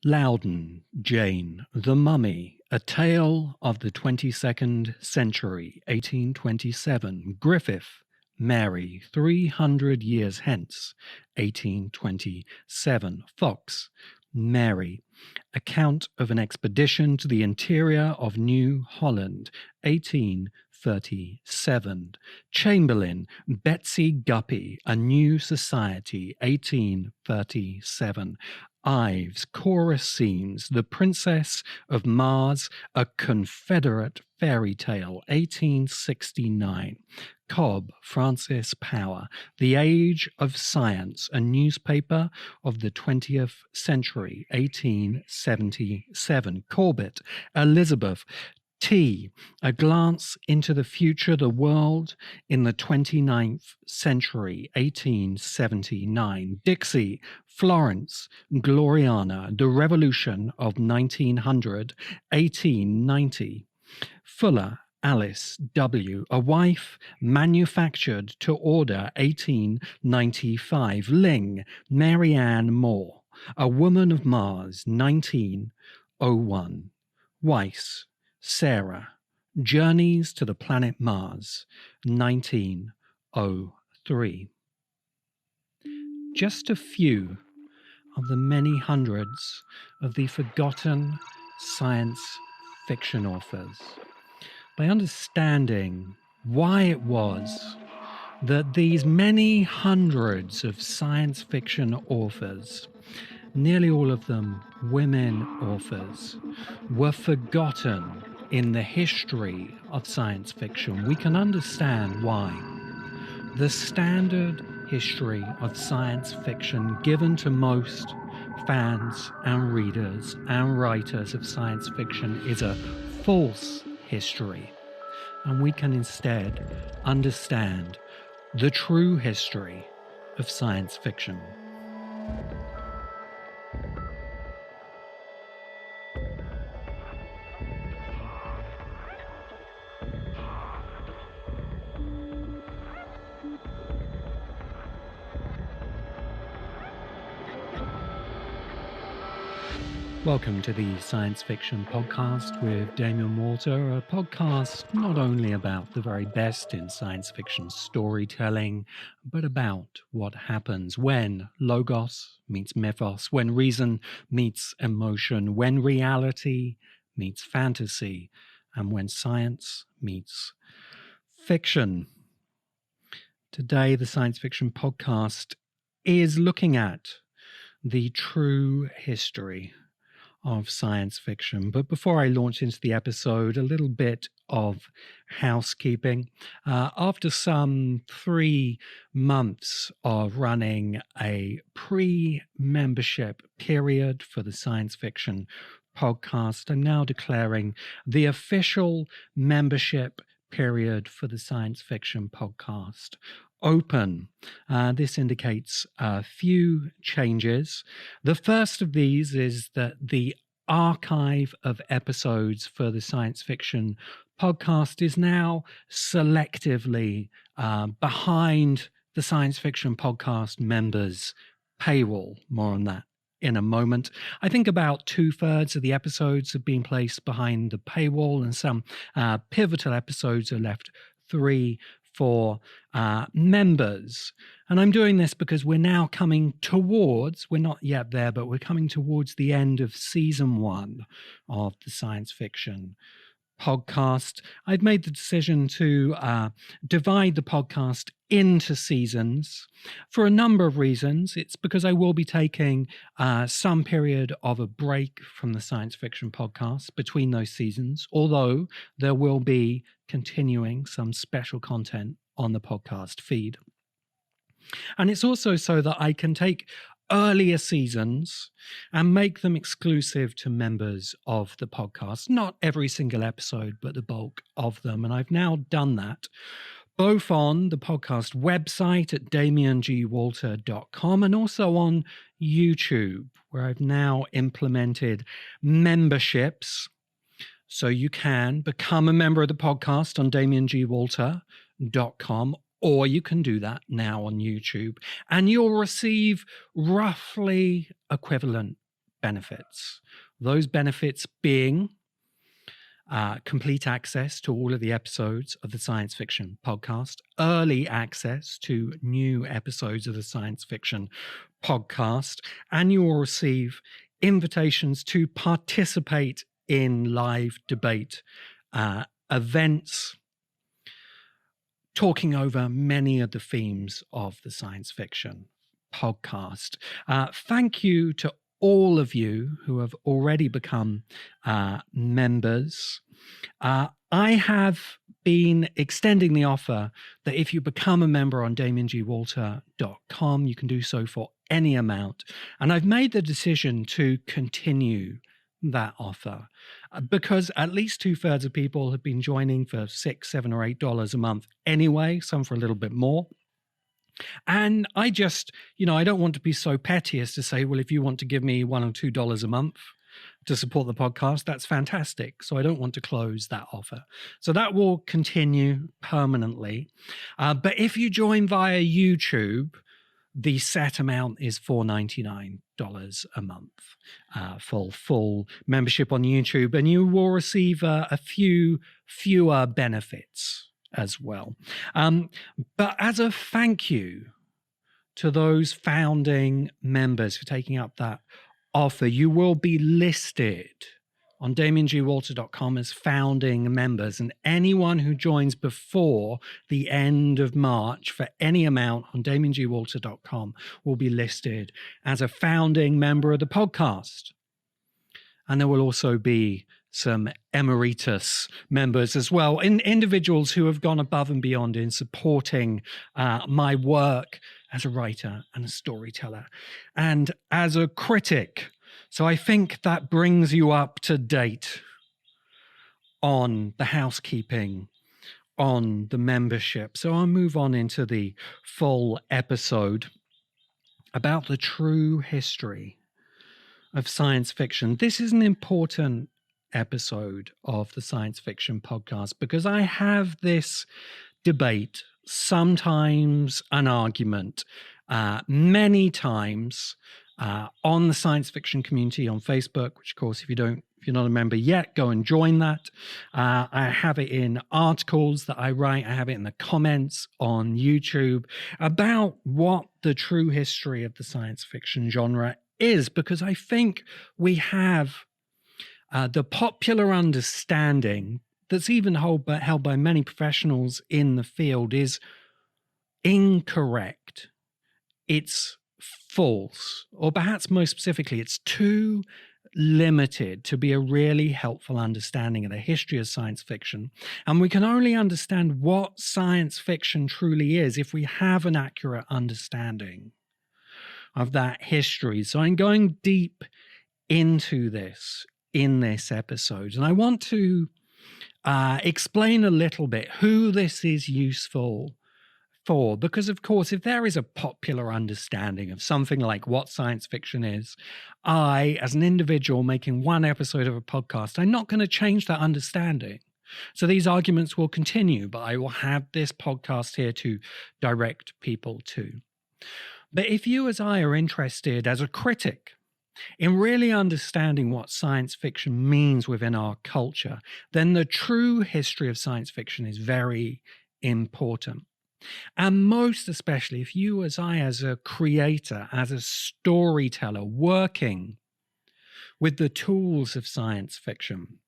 Loudon, Jane, The Mummy, A Tale of the 22nd Century, 1827. Griffith, Mary, 300 Years Hence, 1827. Fox, Mary, Account of an Expedition to the Interior of New Holland, 1837. Chamberlain, Betsy Guppy, A New Society, 1837. Ives, Chorus Scenes, The Princess of Mars, A Confederate Fairy Tale, 1869. Cobb, Francis Power, The Age of Science, A Newspaper of the 20th Century, 1877. Corbett, Elizabeth T. A Glance into the Future, the World in the 29th Century, 1879. Dixie, Florence, Gloriana, The Revolution of 1900, 1890. Fuller, Alice W. A Wife Manufactured to Order, 1895. Ling, Mary Ann Moore, A Woman of Mars, 1901. Weiss, Sarah, Journeys to the Planet Mars, 1903. Just a few of the many hundreds of the forgotten science fiction authors. By understanding why it was that these many hundreds of science fiction authors, nearly all of them women authors, were forgotten in the history of science fiction, we can understand why. The standard history of science fiction given to most fans and readers and writers of science fiction is a false history, and we can instead understand the true history of science fiction. Welcome to the Science Fiction Podcast with Damien Walter, a podcast not only about the very best in science fiction storytelling, but about what happens when logos meets mythos, when reason meets emotion, when reality meets fantasy, and when science meets fiction. Today, the Science Fiction Podcast is looking at the true history of science fiction. But before I launch into the episode, a little bit of housekeeping. After some 3 months of running a pre-membership period for the Science Fiction Podcast, I'm now declaring the official membership period for the Science Fiction Podcast open. This indicates a few changes. The first of these is that the archive of episodes for the Science Fiction Podcast is now selectively behind the Science Fiction Podcast members' paywall. More on that in a moment. I think about 2/3 of the episodes have been placed behind the paywall, and some pivotal episodes are left free for members. And I'm doing this because we're now coming towards, we're not yet there, but we're coming towards the end of season 1 of the Science Fiction Podcast. I've made the decision to divide the podcast into seasons for a number of reasons. It's because I will be taking some period of a break from the Science Fiction Podcast between those seasons, although there will be continuing some special content on the podcast feed. And it's also so that I can take earlier seasons and make them exclusive to members of the podcast. Not every single episode, but the bulk of them. And I've now done that both on the podcast website at damiengwalter.com and also on YouTube, where I've now implemented memberships. So you can become a member of the podcast on damiengwalter.com, or you can do that now on YouTube, and you'll receive roughly equivalent benefits. Those benefits being complete access to all of the episodes of the Science Fiction Podcast, early access to new episodes of the Science Fiction Podcast, and you will receive invitations to participate in live debate events, talking over many of the themes of the Science Fiction Podcast. Thank you to all of you who have already become members. I have been extending the offer that if you become a member on damiangwalter.com, you can do so for any amount. And I've made the decision to continue that offer because at least 2/3 of people have been joining for $6, $7, or $8 a month anyway, some for a little bit more. And I just, I don't want to be so petty as to say, well, if you want to give me $1 or $2 a month to support the podcast, that's fantastic. So I don't want to close that offer. So that will continue permanently. But if you join via YouTube, the set amount is $4.99 a month for full membership on YouTube. And you will receive a few fewer benefits as well. But as a thank you to those founding members for taking up that offer, you will be listed on damiangwalter.com as founding members, and anyone who joins before the end of March for any amount on damiangwalter.com will be listed as a founding member of the podcast. And there will also be some emeritus members as well, individuals who have gone above and beyond in supporting my work as a writer and a storyteller and as a critic. So I think that brings you up to date on the housekeeping, on the membership. So I'll move on into the full episode about the true history of science fiction. This is an important episode of the Science Fiction Podcast because I have this debate, sometimes an argument, many times on the science fiction community on Facebook, which of course, if you're not a member yet, go and join that. I have it in articles that I write. I have it in the comments on YouTube about what the true history of the science fiction genre is, because I think we have the popular understanding that's even held by many professionals in the field is incorrect. It's false, or perhaps most specifically, it's too limited to be a really helpful understanding of the history of science fiction. And we can only understand what science fiction truly is if we have an accurate understanding of that history. So I'm going deep into this in this episode, and I want to explain a little bit who this is useful for, because of course, if there is a popular understanding of something like what science fiction is, I, as an individual making one episode of a podcast, I'm not going to change that understanding. So these arguments will continue, but I will have this podcast here to direct people to. But if you, as I, are interested as a critic in really understanding what science fiction means within our culture, then the true history of science fiction is very important. And most especially if you, as I, as a creator, as a storyteller, working with the tools of science fiction,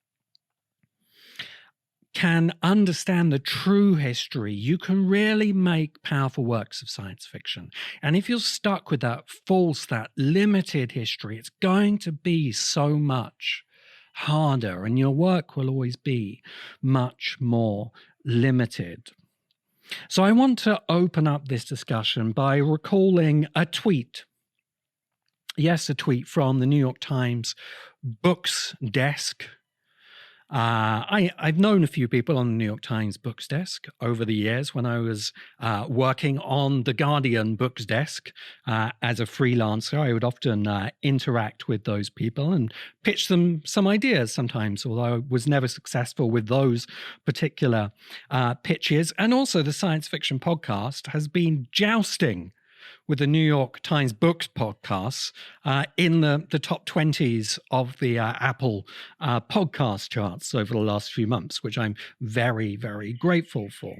can understand the true history, you can really make powerful works of science fiction. And if you're stuck with that false, that limited history, it's going to be so much harder, and your work will always be much more limited. So I want to open up this discussion by recalling a tweet. Yes, a tweet from the New York Times books desk. I've known a few people on the New York Times books desk over the years when I was working on the Guardian books desk as a freelancer. I would often interact with those people and pitch them some ideas sometimes, although I was never successful with those particular pitches. And also the Science Fiction Podcast has been jousting with the New York Times Books podcasts in the top 20s of the Apple podcast charts over the last few months, which I'm very, very grateful for.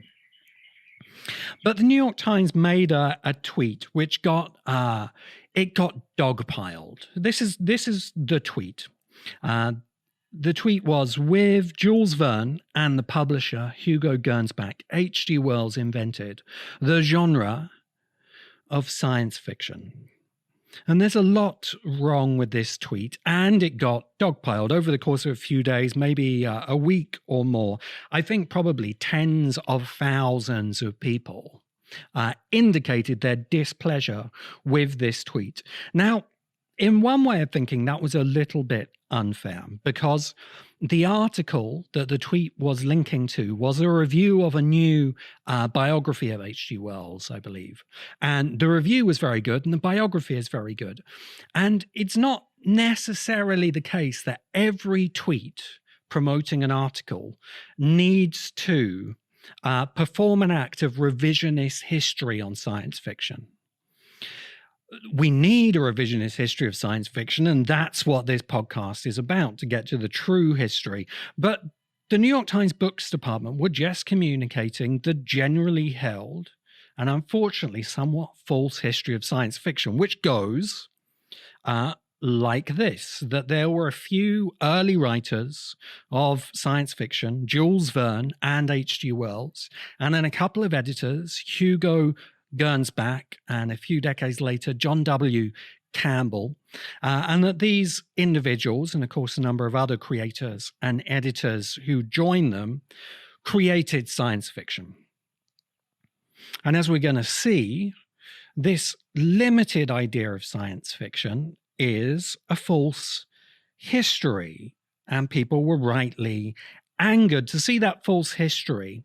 But the New York Times made a tweet which got dogpiled. This is the tweet. The tweet was, with Jules Verne and the publisher Hugo Gernsback, H.G. Wells invented the genre of science fiction. And there's a lot wrong with this tweet, and it got dogpiled over the course of a few days, maybe a week or more. I think probably tens of thousands of people indicated their displeasure with this tweet. Now, in one way of thinking, that was a little bit unfair, because the article that the tweet was linking to was a review of a new biography of H.G. Wells, I believe. And the review was very good, and the biography is very good. And it's not necessarily the case that every tweet promoting an article needs to perform an act of revisionist history on science fiction. We need a revisionist history of science fiction, and that's what this podcast is about, to get to the true history. But the New York Times Books Department were just communicating the generally held and unfortunately somewhat false history of science fiction, which goes like this, that there were a few early writers of science fiction, Jules Verne and H.G. Wells, and then a couple of editors, Hugo Gernsback, and a few decades later, John W. Campbell, and that these individuals, and of course a number of other creators and editors who joined them, created science fiction. And as we're going to see, this limited idea of science fiction is a false history, and people were rightly angered to see that false history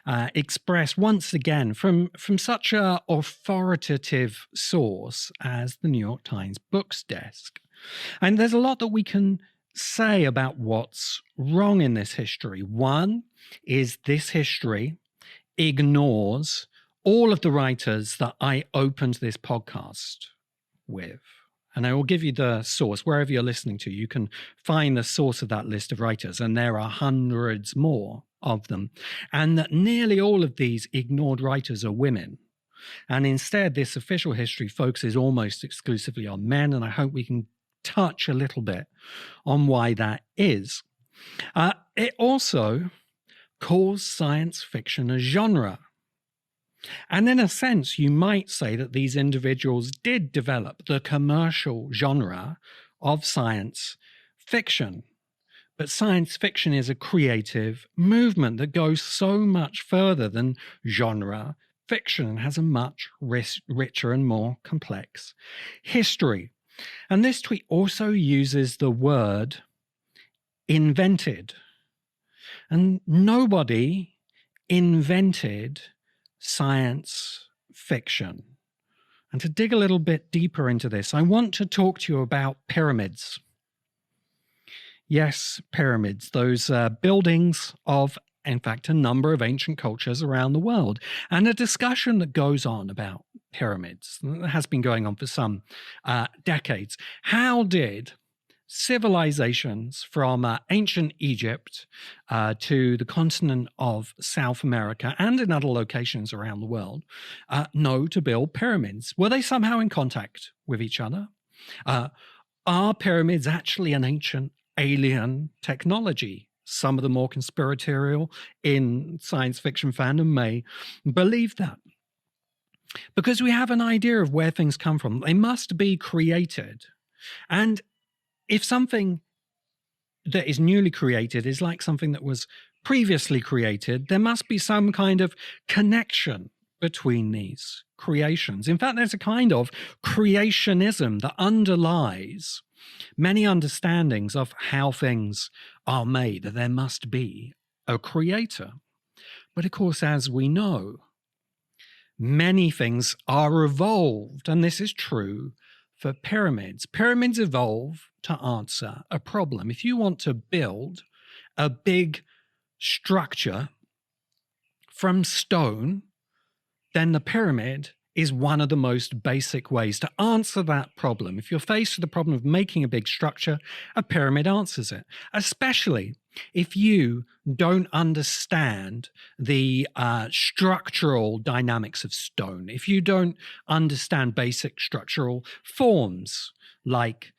expressed once again from such an authoritative source as the New York Times Books Desk. And there's a lot that we can say about what's wrong in this history. One is this history ignores all of the writers that I opened this podcast with. And I will give you the source. Wherever you're listening to, you can find the source of that list of writers, and there are hundreds more of them. And that nearly all of these ignored writers are women. And instead, this official history focuses almost exclusively on men, and I hope we can touch a little bit on why that is. It also calls science fiction a genre. And in a sense, you might say that these individuals did develop the commercial genre of science fiction. But science fiction is a creative movement that goes so much further than genre fiction and has a much richer and more complex history. And this tweet also uses the word invented. And nobody invented science fiction. And to dig a little bit deeper into this, I want to talk to you about pyramids. Yes, pyramids, those buildings of, in fact, a number of ancient cultures around the world. And a discussion that goes on about pyramids has been going on for some decades. How did civilizations from ancient Egypt to the continent of South America and in other locations around the world know to build pyramids? Were they somehow in contact with each other? Are pyramids actually an ancient alien technology? Some of the more conspiratorial in science fiction fandom may believe that. Because we have an idea of where things come from. They must be created. And if something that is newly created is like something that was previously created, there must be some kind of connection between these creations. In fact, there's a kind of creationism that underlies many understandings of how things are made, that there must be a creator. But of course, as we know, many things are evolved, and this is true for pyramids. Pyramids evolve to answer a problem. If you want to build a big structure from stone, then the pyramid is one of the most basic ways to answer that problem. If you're faced with the problem of making a big structure, a pyramid answers it, especially if you don't understand the structural dynamics of stone, if you don't understand basic structural forms like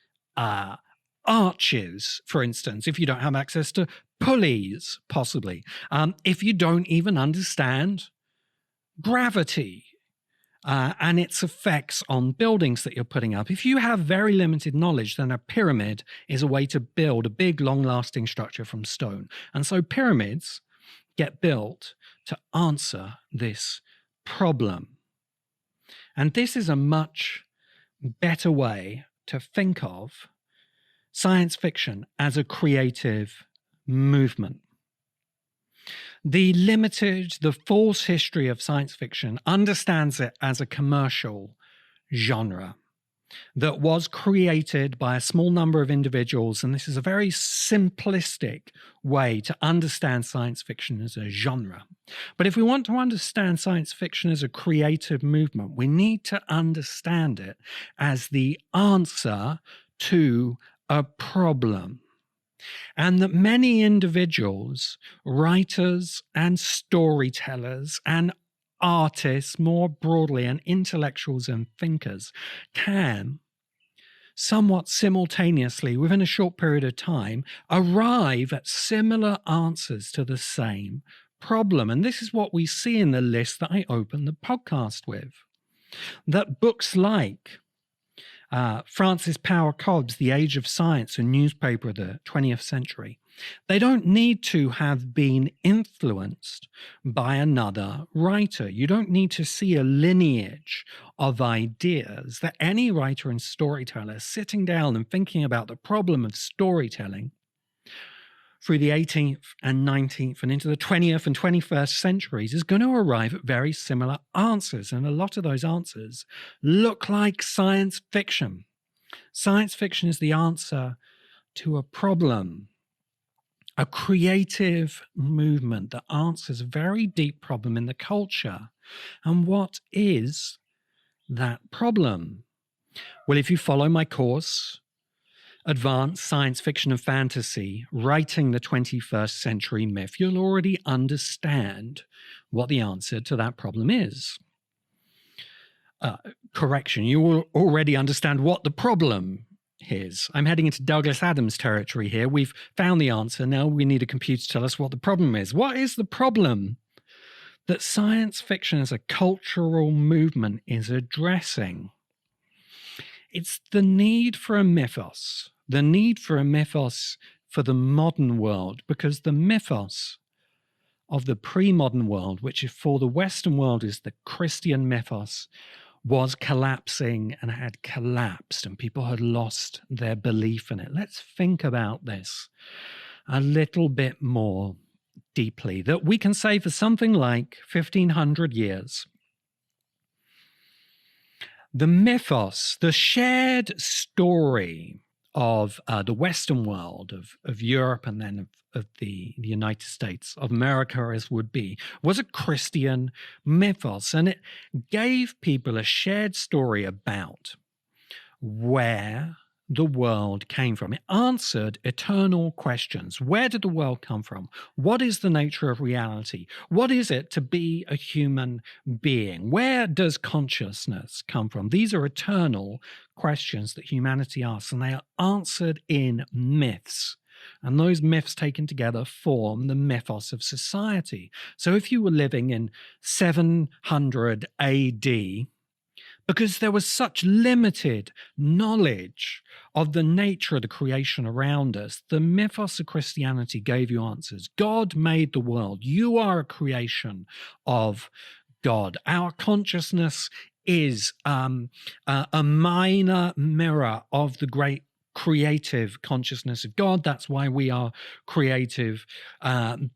arches, for instance, if you don't have access to pulleys, possibly, if you don't even understand gravity, and its effects on buildings that you're putting up. If you have very limited knowledge, then a pyramid is a way to build a big, long-lasting structure from stone. And so pyramids get built to answer this problem. And this is a much better way to think of science fiction as a creative movement. The false history of science fiction understands it as a commercial genre that was created by a small number of individuals. And this is a very simplistic way to understand science fiction as a genre. But if we want to understand science fiction as a creative movement, we need to understand it as the answer to a problem. And that many individuals, writers and storytellers and artists more broadly, and intellectuals and thinkers can somewhat simultaneously, within a short period of time, arrive at similar answers to the same problem. And this is what we see in the list that I opened the podcast with. That books like Francis Power Cobb's The Age of Science, a newspaper of the 20th century, they don't need to have been influenced by another writer. You don't need to see a lineage of ideas. That any writer and storyteller sitting down and thinking about the problem of storytelling through the 18th and 19th and into the 20th and 21st centuries is going to arrive at very similar answers. And a lot of those answers look like science fiction. Science fiction is the answer to a problem, a creative movement that answers a very deep problem in the culture. And what is that problem? Well, if you follow my course, Advanced Science Fiction and Fantasy, Writing the 21st Century Myth, you'll already understand what the answer to that problem is. Correction, you will already understand what the problem is. I'm heading into Douglas Adams territory here. We've found the answer. Now we need a computer to tell us what the problem is. What is the problem that science fiction as a cultural movement is addressing? It's the need for a mythos for the modern world, because the mythos of the pre-modern world, which for the Western world is the Christian mythos, was collapsing and had collapsed, and people had lost their belief in it. Let's think about this a little bit more deeply. That we can say for something like 1,500 years, the mythos, the shared story of the Western world, of Europe, and then of the United States, of America as would be, was a Christian mythos. And it gave people a shared story about where the world came from. It answered eternal questions. Where did the world come from? What is the nature of reality? What is it to be a human being? Where does consciousness come from? These are eternal questions that humanity asks, and they are answered in myths. And those myths taken together form the mythos of society. So if you were living in 700 AD, because there was such limited knowledge of the nature of the creation around us, the mythos of Christianity gave you answers. God made the world. You are a creation of God. Our consciousness is a minor mirror of the great creative consciousness of God. That's why we are creative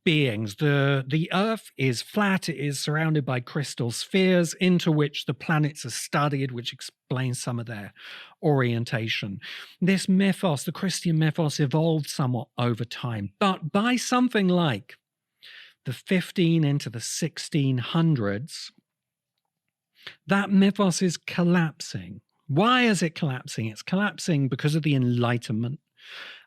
beings. The earth is flat. It is surrounded by crystal spheres into which the planets are studied, which explains some of their orientation. This mythos, the Christian mythos, evolved somewhat over time, but by something like the 15 into the 1600s, that mythos is collapsing. Why is it collapsing? It's collapsing because of the Enlightenment,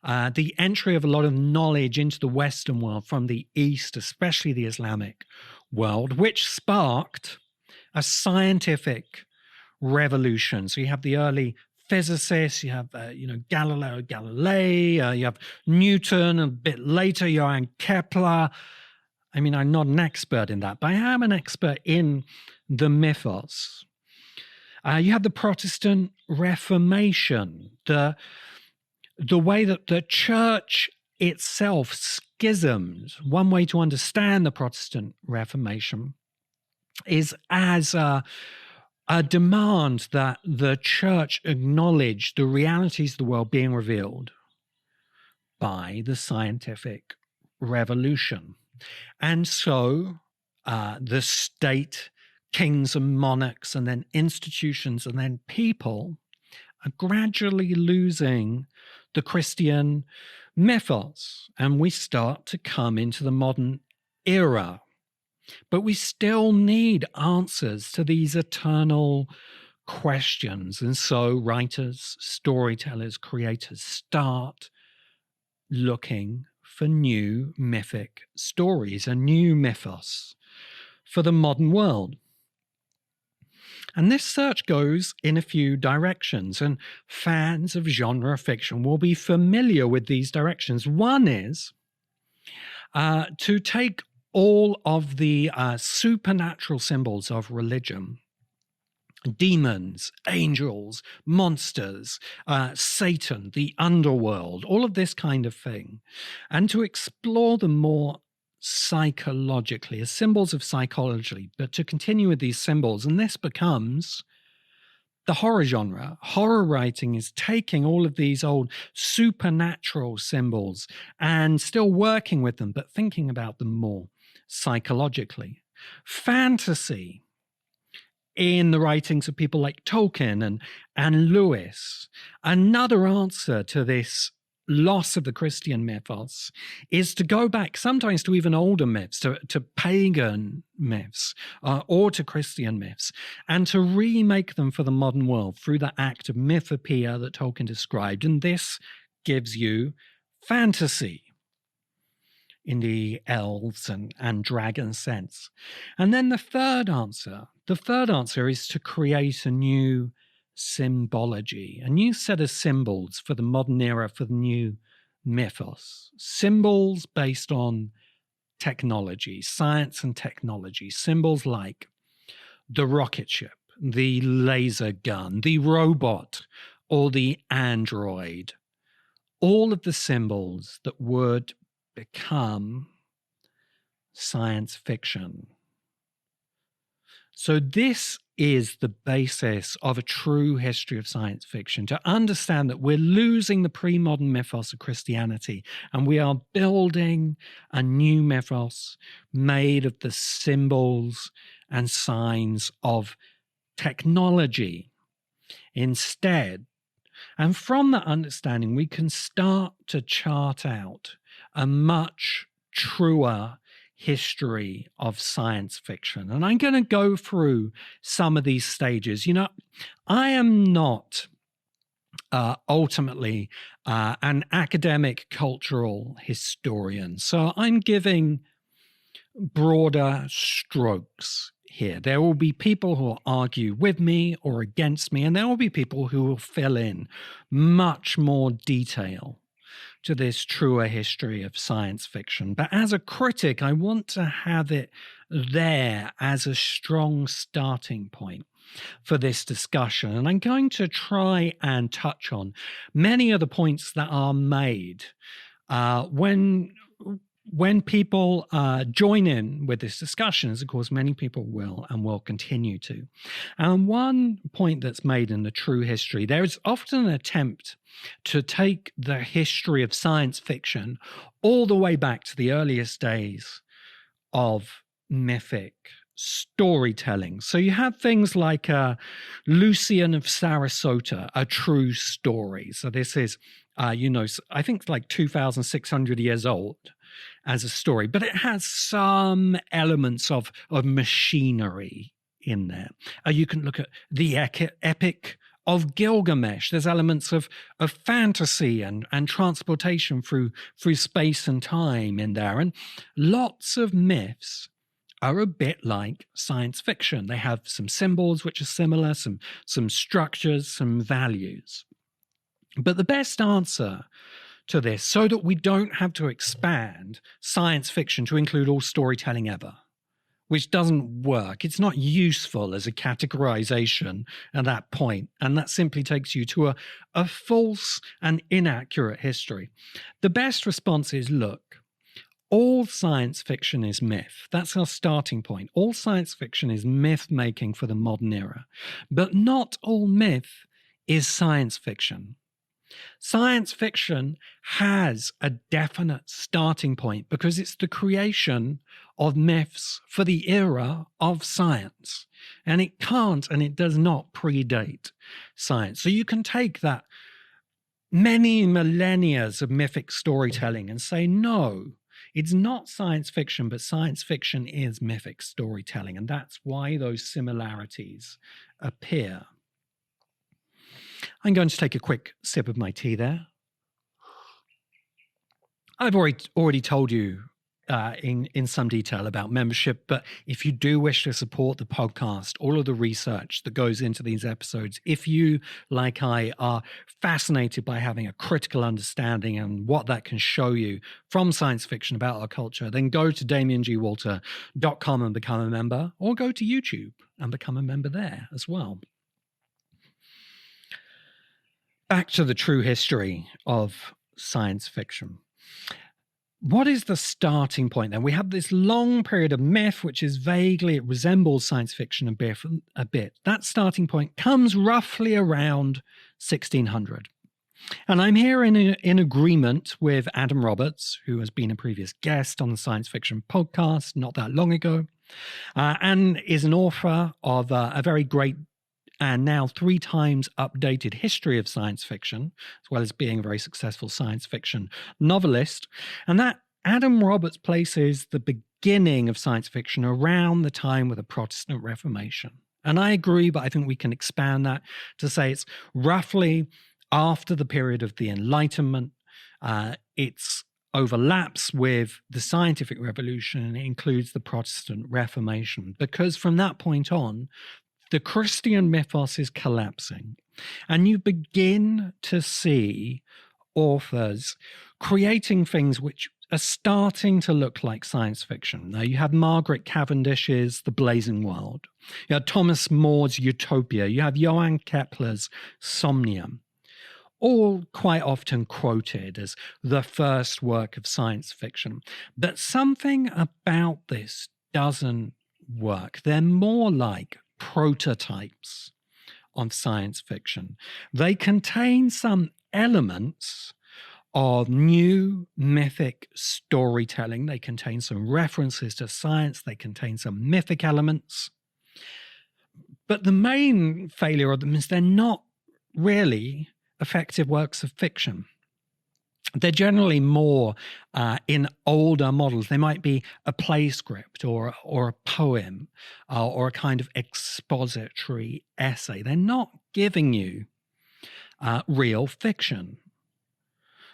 the entry of a lot of knowledge into the Western world from the East, especially the Islamic world, which sparked a scientific revolution. So you have the early physicists, you have, Galileo Galilei, you have Newton, a bit later, Johann Kepler. I mean, I'm not an expert in that, but I am an expert in the mythos. You have the Protestant Reformation, the way that the church itself schismed. One way to understand the Protestant Reformation is as a demand that the church acknowledge the realities of the world being revealed by the scientific revolution. And so the state, kings and monarchs, and then institutions, and then people are gradually losing the Christian mythos. And we start to come into the modern era. But we still need answers to these eternal questions. And so writers, storytellers, creators start looking for new mythic stories, a new mythos for the modern world. And this search goes in a few directions, and fans of genre fiction will be familiar with these directions. One is to take all of the supernatural symbols of religion, demons, angels, monsters, Satan, the underworld, all of this kind of thing, and to explore them more psychologically, as symbols of psychology, but to continue with these symbols. And this becomes the horror genre. Horror writing is taking all of these old supernatural symbols and still working with them, but thinking about them more psychologically. Fantasy, in the writings of people like Tolkien and Lewis, another answer to this loss of the Christian mythos is to go back sometimes to even older myths, to pagan myths or to Christian myths, and to remake them for the modern world through the act of mythopoeia that Tolkien described. And this gives you fantasy in the elves and dragon sense. And then the third answer is to create a new symbology, a new set of symbols for the modern era, for the new mythos. Symbols based on technology, science and technology. Symbols like the rocket ship, the laser gun, the robot, or the android. All of the symbols that would become science fiction. So this is the basis of a true history of science fiction, to understand that we're losing the pre-modern mythos of Christianity and we are building a new mythos made of the symbols and signs of technology instead. And from that understanding, we can start to chart out a much truer history of science fiction. And I'm going to go through some of these stages. I am not ultimately an academic cultural historian, so I'm giving broader strokes here. There will be people who will argue with me or against me, and there will be people who will fill in much more detail to this truer history of science fiction. But as a critic, I want to have it there as a strong starting point for this discussion. And I'm going to try and touch on many of the points that are made when people join in with this discussion, as of course many people will and will continue to. And one point that's made in the true history, there is often an attempt to take the history of science fiction all the way back to the earliest days of mythic storytelling. So you have things like Lucian of Sarasota, a true story. So this is, I think it's like 2,600 years old as a story, but it has some elements of machinery in there. You can look at the epic of Gilgamesh. There's elements of fantasy and transportation through space and time in there. And lots of myths are a bit like science fiction. They have some symbols which are similar, some structures, some values. But the best answer to this, so that we don't have to expand science fiction to include all storytelling ever, which doesn't work. It's not useful as a categorization at that point, and that simply takes you to a false and inaccurate history. The best response is, look, all science fiction is myth. That's our starting point. All science fiction is myth-making for the modern era. But not all myth is science fiction. Science fiction has a definite starting point because it's the creation of myths for the era of science. And it can't and it does not predate science. So you can take that many millennia of mythic storytelling and say, no, it's not science fiction, but science fiction is mythic storytelling. And that's why those similarities appear. I'm going to take a quick sip of my tea there. I've already told you in some detail about membership, but if you do wish to support the podcast, all of the research that goes into these episodes, if you, like I, are fascinated by having a critical understanding and what that can show you from science fiction about our culture, then go to damiangwalter.com and become a member, or go to YouTube and become a member there as well. Back to the true history of science fiction. What is the starting point then? We have this long period of myth, which is vaguely, it resembles science fiction a bit. That starting point comes roughly around 1600. And I'm here in agreement with Adam Roberts, who has been a previous guest on the Science Fiction podcast not that long ago, and is an author of a very great and now 3 times updated history of science fiction, as well as being a very successful science fiction novelist. And that Adam Roberts places the beginning of science fiction around the time of the Protestant Reformation. And I agree, but I think we can expand that to say it's roughly after the period of the Enlightenment. It overlaps with the scientific revolution and it includes the Protestant Reformation, because from that point on, the Christian mythos is collapsing, and you begin to see authors creating things which are starting to look like science fiction. Now, you have Margaret Cavendish's The Blazing World. You have Thomas More's Utopia. You have Johann Kepler's Somnium, all quite often quoted as the first work of science fiction. But something about this doesn't work. They're more like prototypes of science fiction. They contain some elements of new mythic storytelling. They contain some references to science. They contain some mythic elements. But the main failure of them is they're not really effective works of fiction. They're generally more in older models. They might be a play script or a poem or a kind of expository essay. They're not giving you real fiction.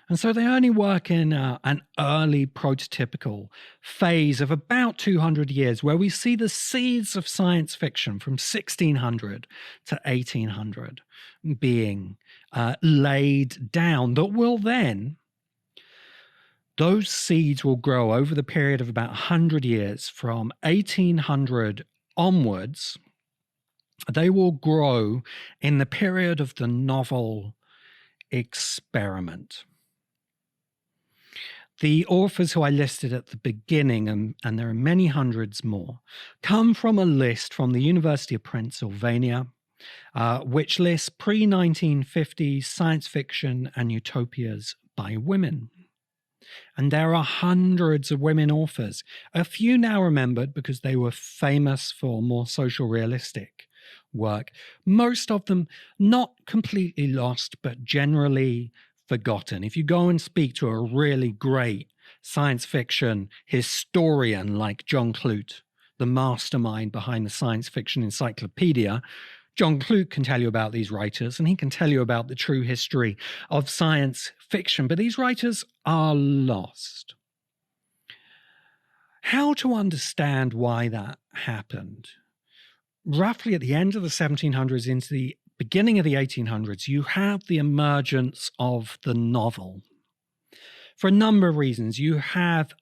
And so they only work in an early prototypical phase of about 200 years where we see the seeds of science fiction from 1600 to 1800 being laid down that will then, those seeds will grow over the period of about 100 years from 1800 onwards. They will grow in the period of the novel experiment. The authors who I listed at the beginning, and there are many hundreds more, come from a list from the University of Pennsylvania, which lists pre-1950s science fiction and utopias by women. And there are hundreds of women authors, a few now remembered because they were famous for more social realistic work. Most of them not completely lost, but generally forgotten. If you go and speak to a really great science fiction historian like John Clute, the mastermind behind the science fiction encyclopedia. John Clute can tell you about these writers, and he can tell you about the true history of science fiction, but these writers are lost. How to understand why that happened? Roughly at the end of the 1700s into the beginning of the 1800s, you have the emergence of the novel. For a number of reasons, you have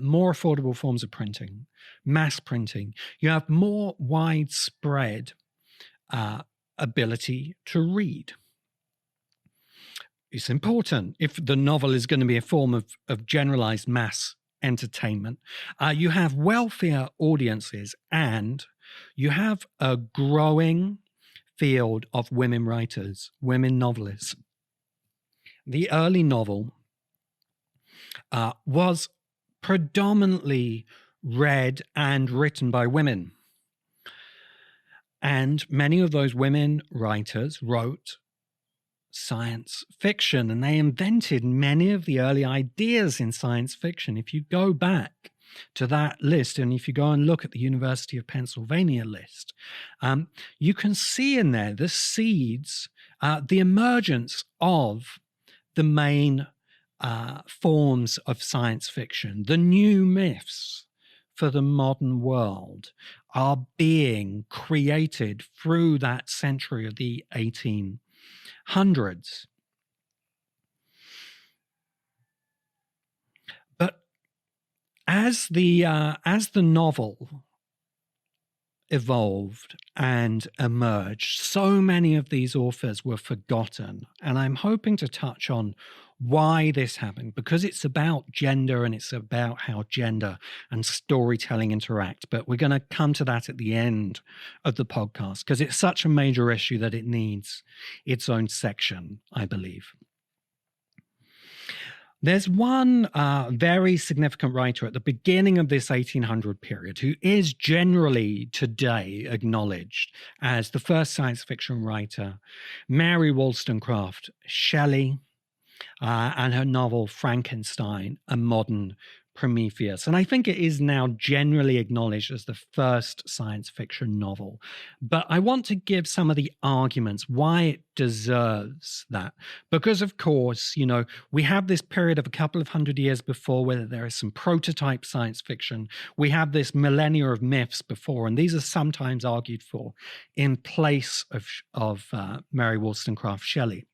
more affordable forms of printing, mass printing. You have more widespread ability to read. It's important if the novel is going to be a form of generalized mass entertainment. You have wealthier audiences, and you have a growing field of women writers, women novelists. The early novel was predominantly read and written by women. And many of those women writers wrote science fiction, and they invented many of the early ideas in science fiction. If you go back to that list, and if you go and look at the University of Pennsylvania list, you can see in there the seeds, the emergence of the main forms of science fiction. The new myths for the modern world are being created through that century of the 1800s. But as the novel evolved and emerged, so many of these authors were forgotten. And I'm hoping to touch on why this happened, because it's about gender and it's about how gender and storytelling interact. But we're going to come to that at the end of the podcast, because it's such a major issue that it needs its own section, I believe. There's one very significant writer at the beginning of this 1800 period who is generally today acknowledged as the first science fiction writer, Mary Wollstonecraft Shelley, and her novel Frankenstein, A Modern Prometheus. And I think it is now generally acknowledged as the first science fiction novel. But I want to give some of the arguments why it deserves that. Because, of course, you know, we have this period of a couple of hundred years before where there is some prototype science fiction. We have this millennia of myths before, and these are sometimes argued for in place of Mary Wollstonecraft Shelley.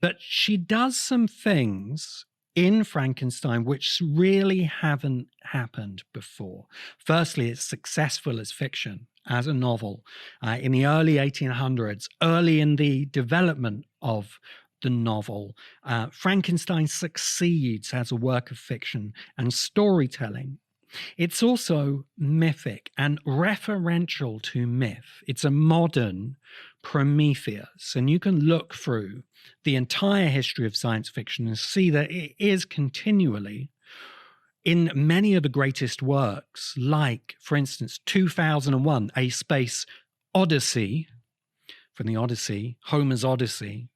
But she does some things in Frankenstein which really haven't happened before. Firstly, it's successful as fiction, as a novel. In the early 1800s, early in the development of the novel, Frankenstein succeeds as a work of fiction and storytelling. It's also mythic and referential to myth. It's a modern Prometheus, and you can look through the entire history of science fiction and see that it is continually in many of the greatest works, like, for instance, 2001, A Space Odyssey, from the Odyssey, Homer's Odyssey,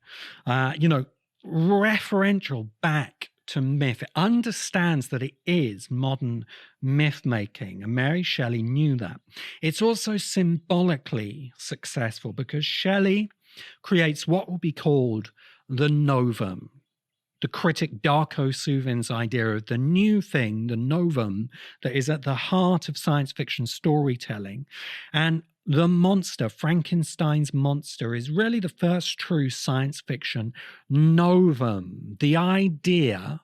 referential back to myth. It understands that it is modern myth making, and Mary Shelley knew that. It's also symbolically successful because Shelley creates what will be called the novum. The critic Darko Suvin's idea of the new thing, the novum, that is at the heart of science fiction storytelling. And the monster, Frankenstein's monster, is really the first true science fiction novum. The idea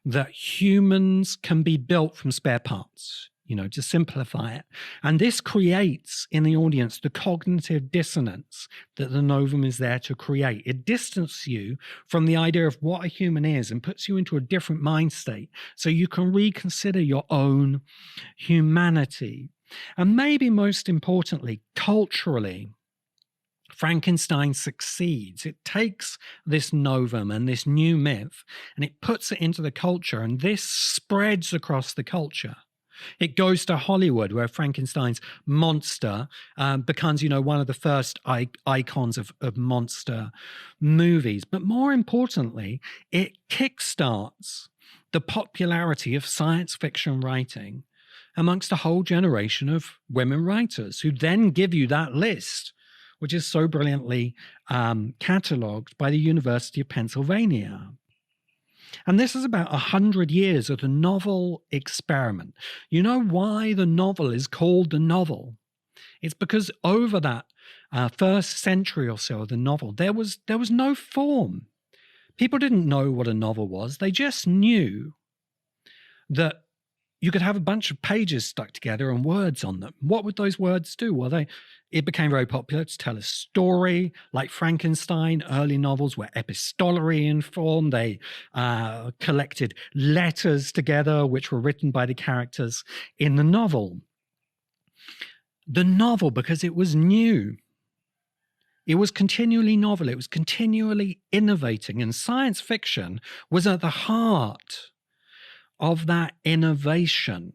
that humans can be built from spare parts, to simplify it. And this creates in the audience the cognitive dissonance that the novum is there to create. It distances you from the idea of what a human is and puts you into a different mind state so you can reconsider your own humanity. And maybe most importantly, culturally, Frankenstein succeeds. It takes this novum and this new myth and it puts it into the culture, and this spreads across the culture. It goes to Hollywood, where Frankenstein's monster becomes, one of the first icons of monster movies. But more importantly, it kickstarts the popularity of science fiction writing amongst a whole generation of women writers who then give you that list, which is so brilliantly catalogued by the University of Pennsylvania. And this is about 100 years of the novel experiment. You know why the novel is called the novel? It's because over that first century or so of the novel, there was no form. People didn't know what a novel was. They just knew that you could have a bunch of pages stuck together and words on them. What would those words do? Well, it became very popular to tell a story, like Frankenstein. Early novels were epistolary in form. They collected letters together, which were written by the characters in the novel. The novel, because it was new, it was continually novel, it was continually innovating, and science fiction was at the heart of that innovation.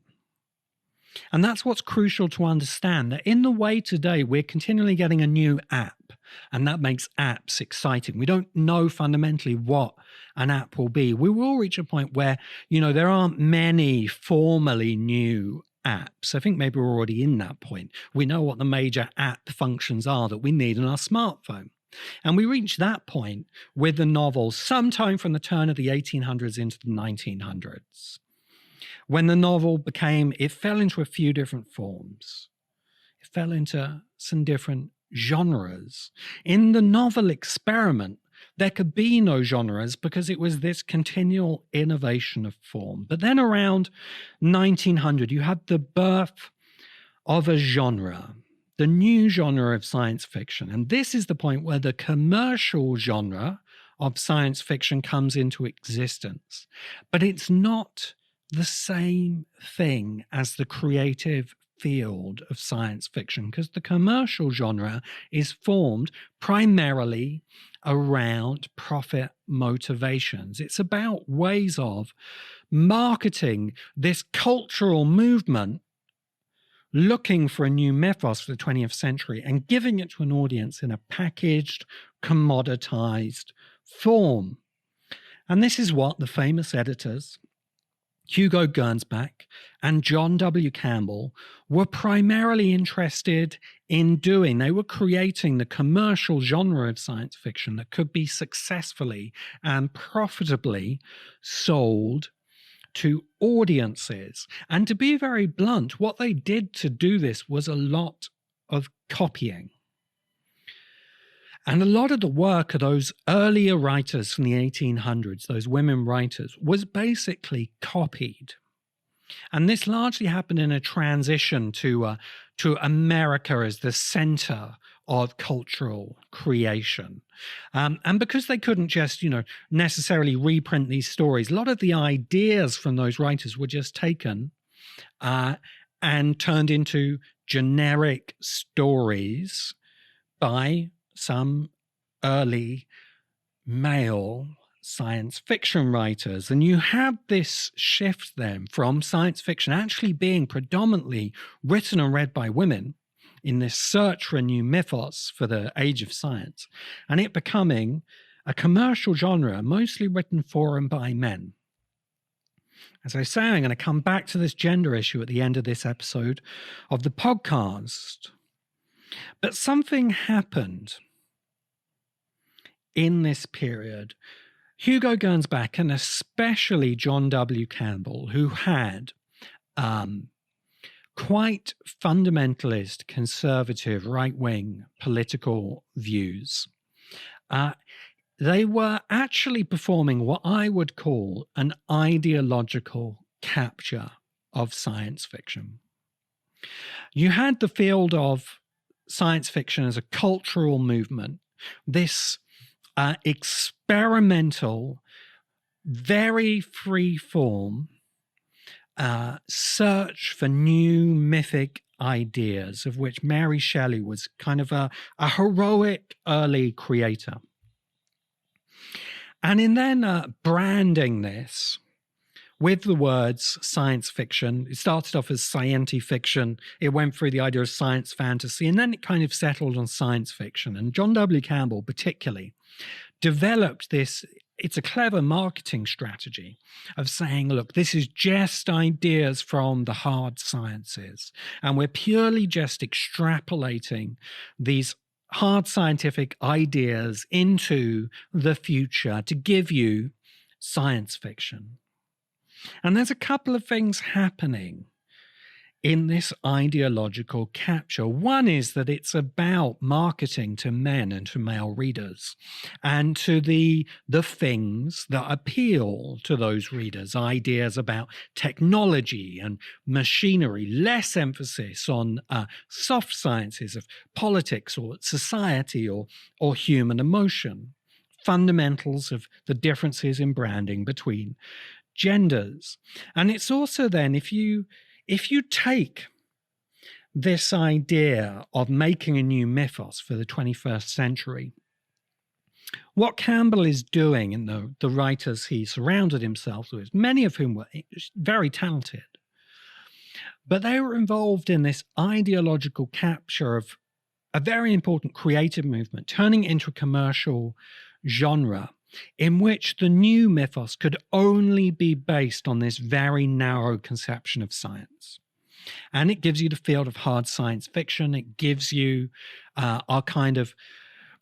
And that's what's crucial to understand, that in the way today we're continually getting a new app, and that makes apps exciting. We don't know fundamentally what an app will be. We will reach a point where, there aren't many formally new apps. I think maybe we're already in that point. We know what the major app functions are that we need in our smartphone. And we reach that point with the novel sometime from the turn of the 1800s into the 1900s, when the novel it fell into a few different forms. It fell into some different genres. In the novel experiment, there could be no genres because it was this continual innovation of form. But then around 1900, you had the birth of a genre, the new genre of science fiction. And this is the point where the commercial genre of science fiction comes into existence. But it's not the same thing as the creative field of science fiction, because the commercial genre is formed primarily around profit motivations. It's about ways of marketing this cultural movement, looking for a new mythos for the 20th century and giving it to an audience in a packaged, commoditized form. And this is what the famous editors Hugo Gernsback and John W. Campbell were primarily interested in doing. They were creating the commercial genre of science fiction that could be successfully and profitably sold to audiences. And to be very blunt, what they did to do this was a lot of copying. And a lot of the work of those earlier writers from the 1800s, those women writers, was basically copied. And this largely happened in a transition to America as the center of cultural creation. And because they couldn't just, necessarily reprint these stories, a lot of the ideas from those writers were just taken and turned into generic stories by some early male science fiction writers. And you had this shift then from science fiction actually being predominantly written and read by women in this search for a new mythos for the age of science, and it becoming a commercial genre mostly written for and by men. As I say, I'm going to come back to this gender issue at the end of this episode of the podcast. But something happened in this period. Hugo Gernsback, and especially John W. Campbell, who had quite fundamentalist, conservative, right-wing political views, they were actually performing what I would call an ideological capture of science fiction. You had the field of science fiction as a cultural movement, this experimental, very free-form search for new mythic ideas, of which Mary Shelley was kind of a heroic early creator. And in then branding this with the words science fiction, it started off as scienti fiction, it went through the idea of science fantasy, and then it kind of settled on science fiction. And John W. Campbell particularly developed this it's a clever marketing strategy of saying, look, this is just ideas from the hard sciences, and we're purely just extrapolating these hard scientific ideas into the future to give you science fiction. And there's a couple of things happening in this ideological capture. One is that it's about marketing to men and to male readers, and to the things that appeal to those readers, ideas about technology and machinery, less emphasis on soft sciences of politics or society or human emotion, fundamentals of the differences in branding between genders. And it's also then, if you take this idea of making a new mythos for the 21st century, what Campbell is doing, and the writers he surrounded himself with, many of whom were very talented, but they were involved in this ideological capture of a very important creative movement, turning it into a commercial genre in which the new mythos could only be based on this very narrow conception of science. And it gives you the field of hard science fiction. It gives you our kind of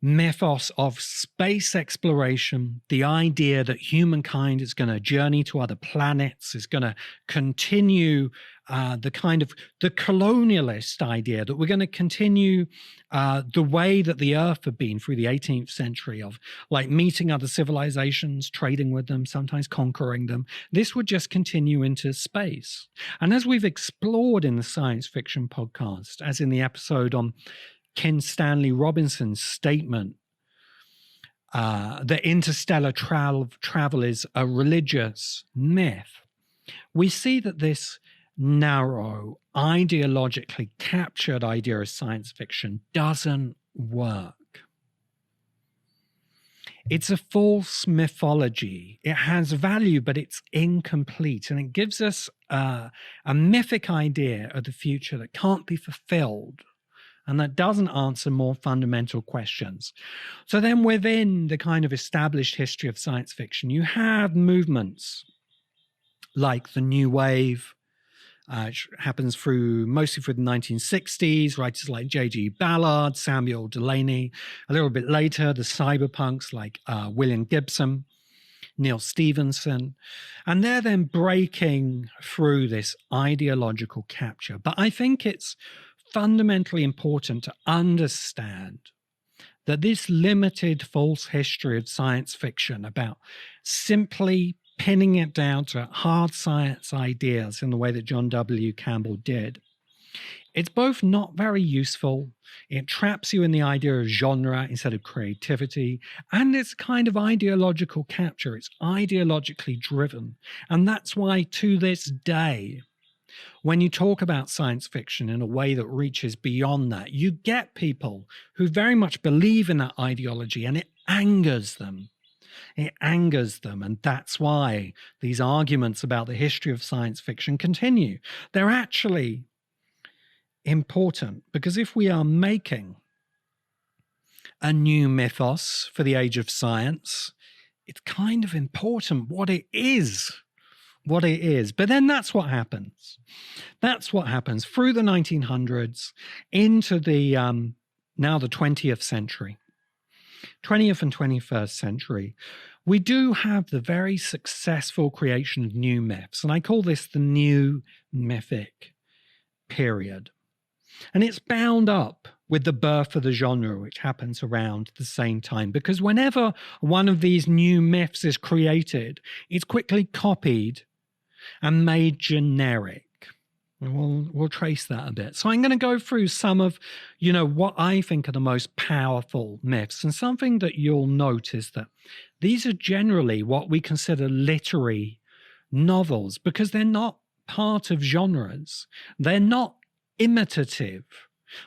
mythos of space exploration, the idea that humankind is going to journey to other planets, is going to continue the colonialist idea that we're going to continue the way that the Earth had been through the 18th century of like meeting other civilizations, trading with them, sometimes conquering them. This would just continue into space. And as we've explored in the science fiction podcast, as in the episode on Ken Stanley Robinson's statement that interstellar travel is a religious myth, we see that this narrow, ideologically captured idea of science fiction doesn't work. It's a false mythology. It has value, but it's incomplete, and it gives us a mythic idea of the future that can't be fulfilled, and that doesn't answer more fundamental questions. So then within the kind of established history of science fiction, you have movements like the New Wave, which happens mostly through the 1960s, writers like J.G. Ballard, Samuel Delany. A little bit later, the cyberpunks like William Gibson, Neil Stevenson. And they're then breaking through this ideological capture. But I think it's fundamentally important to understand that this limited false history of science fiction about simply pinning it down to hard science ideas in the way that John W. Campbell did, it's both not very useful, it traps you in the idea of genre instead of creativity, and it's kind of ideological capture. It's ideologically driven. And that's why to this day, when you talk about science fiction in a way that reaches beyond that, you get people who very much believe in that ideology, and it angers them. It angers them, and that's why these arguments about the history of science fiction continue. They're actually important, because if we are making a new mythos for the age of science, it's kind of important what it is. But then that's what happens. That's what happens through the 1900s into the now the 20th century. 20th and 21st century, we do have the very successful creation of new myths, and I call this the new mythic period. And it's bound up with the birth of the genre, which happens around the same time, because whenever one of these new myths is created, it's quickly copied and made generic. And we'll trace that a bit. So I'm going to go through some of, what I think are the most powerful myths. And something that you'll notice that these are generally what we consider literary novels, because they're not part of genres. They're not imitative.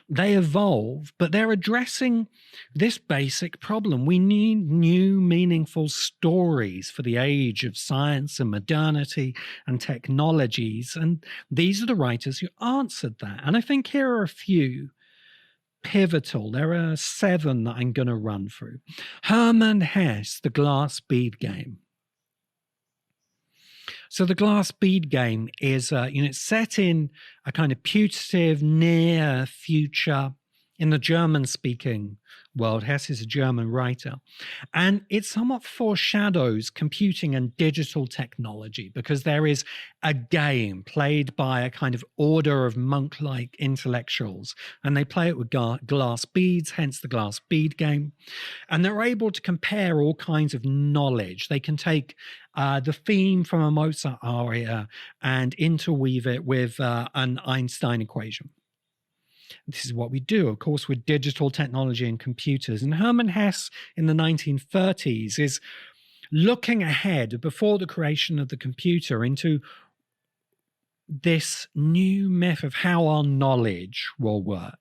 They evolve, but they're addressing this basic problem. We need new, meaningful stories for the age of science and modernity and technologies. And these are the writers who answered that. And I think here are a few pivotal. There are 7 that I'm going to run through. Hermann Hesse, The Glass Bead Game. So the glass bead game is, it's set in a kind of putative near future in the German-speaking world. Hesse is a German writer. And it somewhat foreshadows computing and digital technology because there is a game played by a kind of order of monk-like intellectuals. And they play it with glass beads, hence the glass bead game. And they're able to compare all kinds of knowledge. They can take the theme from a Mozart aria and interweave it with an Einstein equation. This is what we do, of course, with digital technology and computers. And Hermann Hesse in the 1930s is looking ahead before the creation of the computer into this new myth of how our knowledge will work.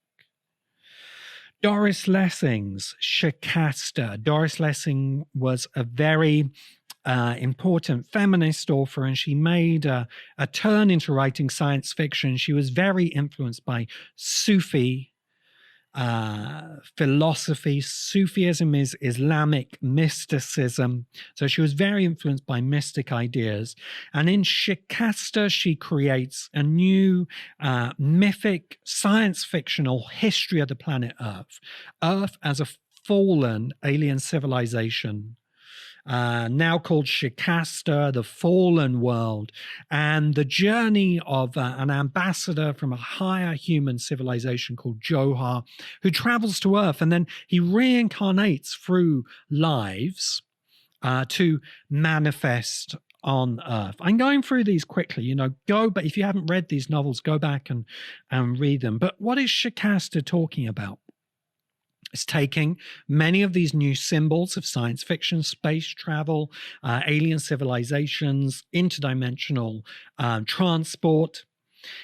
Doris Lessing's Shikasta. Doris Lessing was a very important feminist author, and she made a turn into writing science fiction. She was very influenced by Sufi philosophy. Sufism is Islamic mysticism. So she was very influenced by mystic ideas. And in Shikasta, she creates a new mythic science fictional history of the planet Earth. Earth as a fallen alien civilization, now called Shikasta, the fallen world, and the journey of an ambassador from a higher human civilization called Johar, who travels to Earth, and then he reincarnates through lives to manifest on Earth. I'm going through these quickly, but if you haven't read these novels, go back and read them. But what is Shikasta talking about? It's taking many of these new symbols of science fiction, space travel, alien civilizations, interdimensional transport,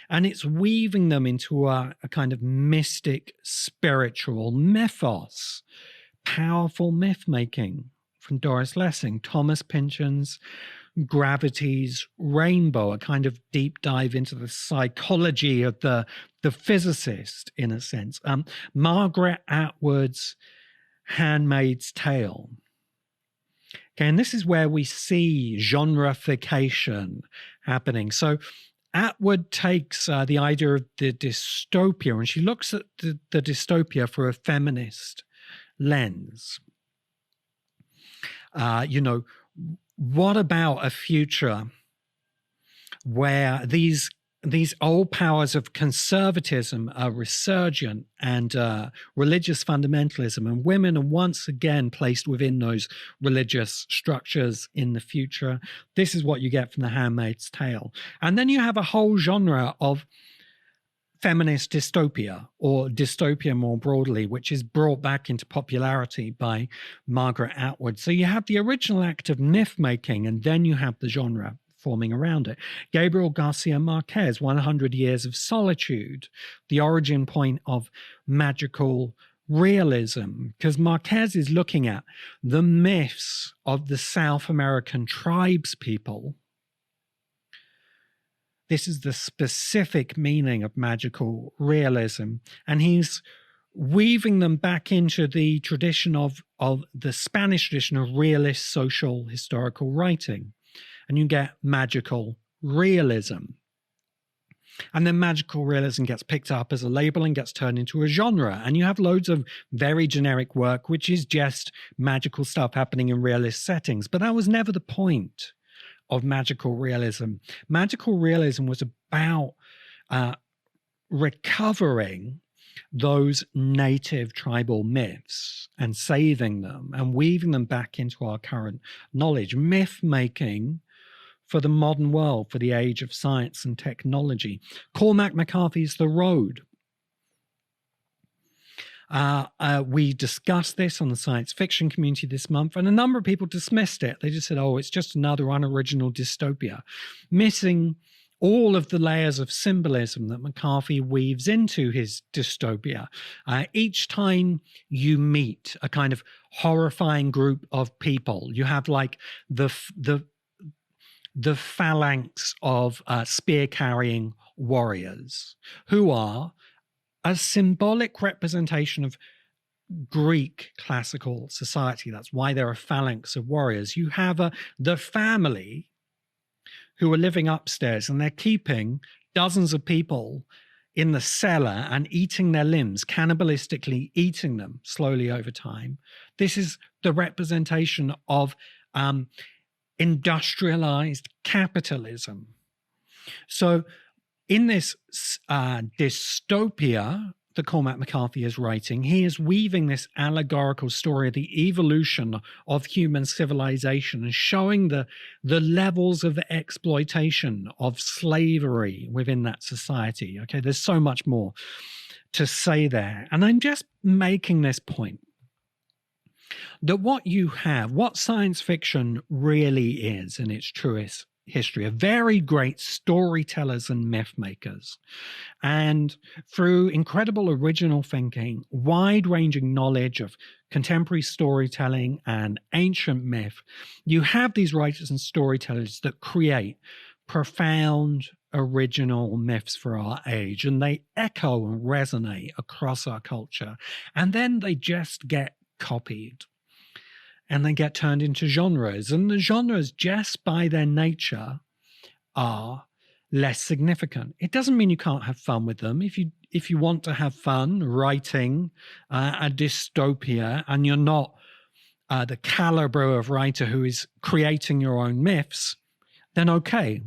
and it's weaving them into a kind of mystic, spiritual mythos. Powerful myth-making from Doris Lessing. Thomas Pynchon's Gravity's Rainbow, a kind of deep dive into the psychology of the physicist, in a sense. Margaret Atwood's Handmaid's Tale. Okay, and this is where we see genrefication happening. So Atwood takes the idea of the dystopia, and she looks at the dystopia through a feminist lens. What about a future where these old powers of conservatism are resurgent and religious fundamentalism, and women are once again placed within those religious structures in the future? This is what you get from The Handmaid's Tale. And then you have a whole genre of feminist dystopia, or dystopia more broadly, which is brought back into popularity by Margaret Atwood. So you have the original act of myth-making, and then you have the genre forming around it. Gabriel Garcia Marquez, 100 Years of Solitude, the origin point of magical realism, because Marquez is looking at the myths of the South American tribes people. This is the specific meaning of magical realism. And he's weaving them back into the tradition of the Spanish tradition of realist social historical writing. And you get magical realism. And then magical realism gets picked up as a label and gets turned into a genre. And you have loads of very generic work, which is just magical stuff happening in realist settings. But that was never the point of magical realism. Magical realism was about recovering those native tribal myths and saving them and weaving them back into our current knowledge. Myth making for the modern world, for the age of science and technology. Cormac McCarthy's The Road. We discussed this on the science fiction community this month, and a number of people dismissed it. They just said, oh, it's just another unoriginal dystopia, missing all of the layers of symbolism that McCarthy weaves into his dystopia. Each time you meet a kind of horrifying group of people, you have like the phalanx of spear-carrying warriors who are a symbolic representation of Greek classical society. That's why there are phalanx of warriors. You have the family who are living upstairs, and they're keeping dozens of people in the cellar and eating their limbs, cannibalistically eating them slowly over time. This is the representation of industrialized capitalism. So in this dystopia that Cormac McCarthy is writing, he is weaving this allegorical story of the evolution of human civilization and showing the levels of exploitation of slavery within that society. Okay, there's so much more to say there. And I'm just making this point that what science fiction really is in its truest history, are very great storytellers and myth makers. And through incredible original thinking, wide-ranging knowledge of contemporary storytelling and ancient myth, you have these writers and storytellers that create profound original myths for our age, and they echo and resonate across our culture. And then they just get copied. And they get turned into genres. And the genres, just by their nature, are less significant. It doesn't mean you can't have fun with them. If you want to have fun writing a dystopia, and you're not the caliber of writer who is creating your own myths, then okay.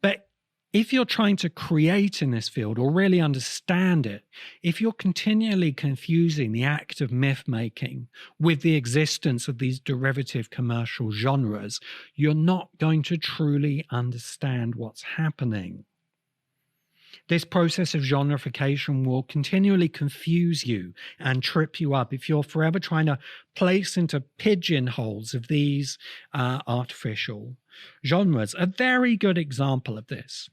But if you're trying to create in this field or really understand it, if you're continually confusing the act of myth making with the existence of these derivative commercial genres, you're not going to truly understand what's happening. This process of genrefication will continually confuse you and trip you up if you're forever trying to place into pigeonholes of these artificial genres. A very good example of this,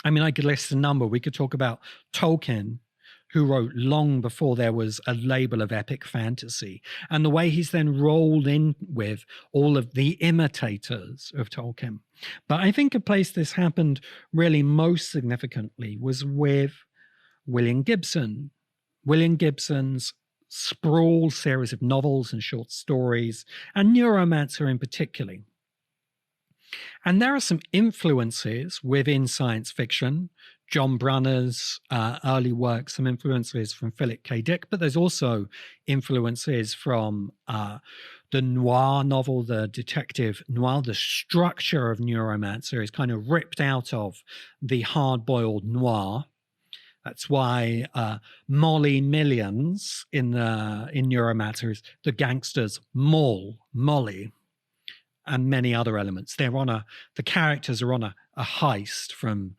I mean, I could list a number. We could talk about Tolkien, who wrote long before there was a label of epic fantasy, and the way he's then rolled in with all of the imitators of Tolkien. But I think a place this happened really most significantly was with William Gibson. William Gibson's sprawl series of novels and short stories, and Neuromancer in particular. And there are some influences within science fiction. John Brunner's early work, some influences from Philip K. Dick, but there's also influences from the noir novel, the detective noir. The structure of Neuromancer is kind of ripped out of the hard-boiled noir. That's why Molly Millions in Neuromancer is the gangsters Molly, and many other elements. The characters are on a heist from,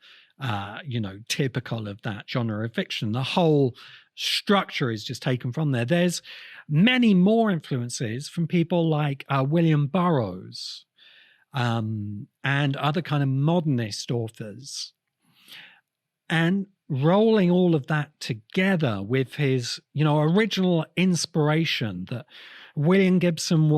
typical of that genre of fiction. The whole structure is just taken from there. There's many more influences from people like William Burroughs and other kind of modernist authors. And rolling all of that together with his, original inspiration that William Gibson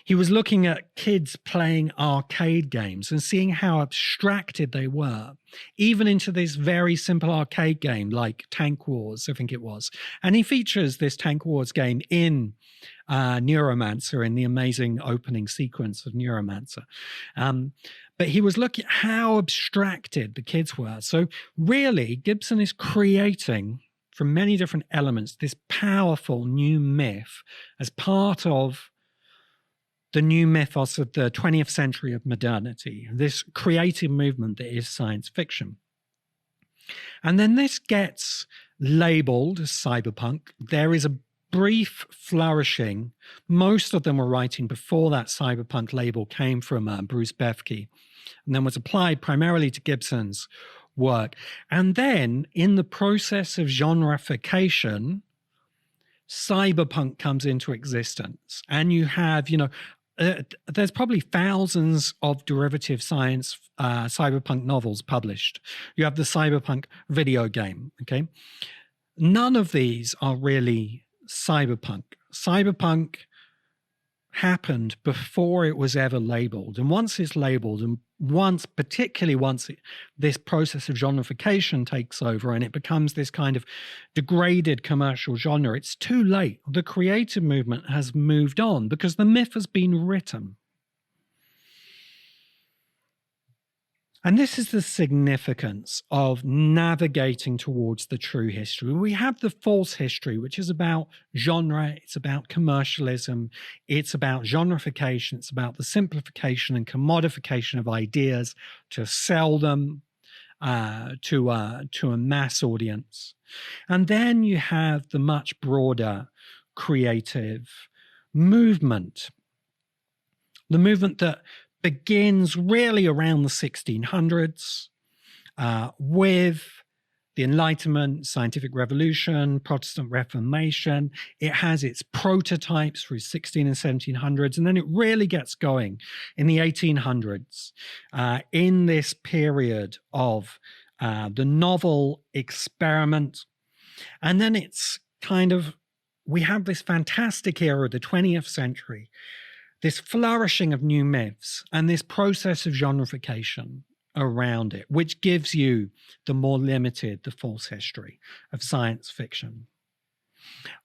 he was looking at kids playing arcade games and seeing how abstracted they were, even into this very simple arcade game like Tank Wars, I think it was. And he features this Tank Wars game in Neuromancer, in the amazing opening sequence of Neuromancer. But he was looking at how abstracted the kids were. So really, Gibson is creating, from many different elements, this powerful new myth as part of the new mythos of the 20th century of modernity, this creative movement that is science fiction. And then this gets labeled as cyberpunk. There is a brief flourishing. Most of them were writing before that cyberpunk label came from Bruce Bethke, and then was applied primarily to Gibson's work. And then in the process of genrefication, cyberpunk comes into existence. And you have, there's probably thousands of derivative science cyberpunk novels published. You have the cyberpunk video game, okay? None of these are really cyberpunk. Cyberpunk happened before it was ever labeled. And once it's labeled, and particularly once this process of genrefication takes over and it becomes this kind of degraded commercial genre, it's too late. The creative movement has moved on because the myth has been written. And this is the significance of navigating towards the true history. We have the false history, which is about genre, it's about commercialism, it's about genrefication, it's about the simplification and commodification of ideas to sell them to a mass audience. And then you have the much broader creative movement, the movement that begins really around the 1600s with the Enlightenment, Scientific Revolution, Protestant Reformation. It has its prototypes through 16 and 1700s, and then it really gets going in the 1800s in this period of the novel experiment. And then it's kind of, we have this fantastic era of the 20th century, this flourishing of new myths and this process of genrefication around it, which gives you the more limited, the false history of science fiction.